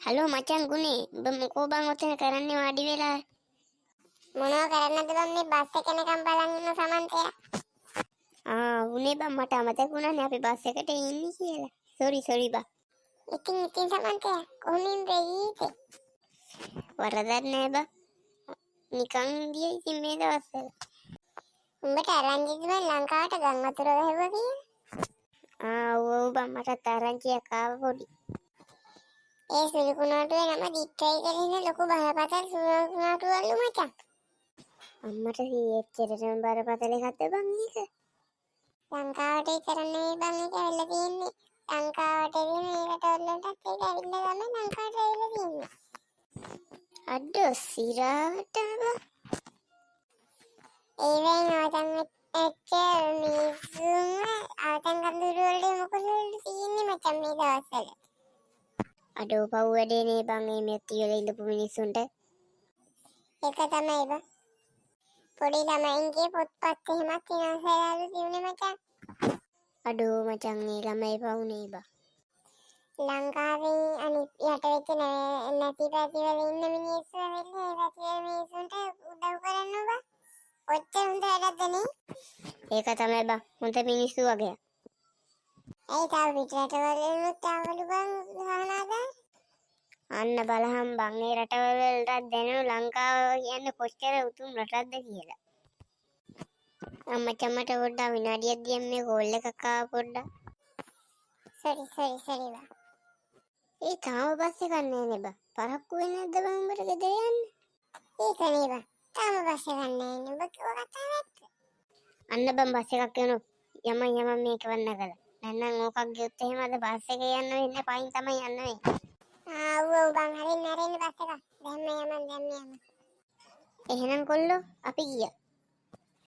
Hello මචං ගුනේ ඔබ මොකෝ බං ඔතන කරන්නේ වාඩි වෙලා මොනව කරන්නද බං මේ බස් එක එනකම් බලන් ඉන්න සමන්තයා. උනේ බං මට අමතක වුණානේ අපි බස් එකට ඉන්නේ කියලා සෝරි බං ඉතින් සමන්තයා කොහොමින් වෙයිද? වරදක් නෑ බං නිකන් ගියේ ඉතින් මේ දවස්වල උඹට අරන් ගිහින් බං ලංකාවට ගම් වතුර වැහුවා කියලා. ඔව් බං මට තරංචියක් ආව පොඩි ඒ සුළුකුණාටුවේ නම දිත්තයි කියලා ඉන්න ලොකු බරපතල සුළුකුණාටුවලු මචං. අම්මට එච්චරටම බරපතල එකක්ද බං ඒක ලංකාවට විතර නෙවෙයි බං ඒක ඇවිල්ලා තියෙන්නේ. ලංකාවට එන මේ රටවලටත් ඒක ඇවිල්ලා තමයි ලංකාවට ඇවිල්ලා තියෙන්නේ. අඩෝ සිරාවට බං ඒ වෙයි නවතන් එච්ච මිනිස්සුම ආතන් කඳුරු වලට මොකද තියෙන්නේ මචං මේ දවස්වල. අඩෝ පව් වැඩේනේ බං මේ මෙත්ති වල ඉඳපු මිනිස්සුන්ට ඒක තමයි බං. පොඩි ළමයින්ගේ පොත්පත් එහෙමත් විනාශ වෙලාලු තියුනේ මචං. අඩෝ මචං ඒ ළමයි පවුනේ බං ලංකාවේ අනිත් යට වෙච්ච නැති පැති වල ඉන්න මිනිස්සු ඇවිල්ලා ඒ පැති වල මිනිස්සුන්ට උදව් කරනවා බං. ඔච්චර හොඳ වැඩක්ද නේ? ඒක තමයි බං හොඳ මිනිස්සු වගේ ඒ තාම පිටරටවලිනුත් ආවලු බං සහනාදා. අන්න බලහම් බං ඒ රටවල් වලට දැනුණු ලංකාව කියන්නේ කොච්චර උතුම් රටක්ද කියලා. අම්මචා මට පොඩ්ඩක් විනාඩියක් දියම් මේ කෝල් එකක් ආව පොඩ්ඩක්. සරි බං. ඒ තාම බස් එකක් නෑනේ බං. පරක්කු වෙන්නේ නැද්ද බං උඹට ගෙදර යන්න? ඒක නේ බං. තාම බස් එකක් නෑ නේ. ඔබ කිව්ව කතාව ඇත්ත. අන්න බං බස් එකක් යනවා. යමන් මේක වන්න කළා. නැත්නම් ඕකක් ගියොත් එහෙම අද බස් එකේ යන්න වෙන්නේ පයින් තමයි යන්න වෙන්නේ. ඔව් බං හරින්න බස් එක. දැම්ම යමන්. එහෙනම් කොල්ලෝ අපි ගියා.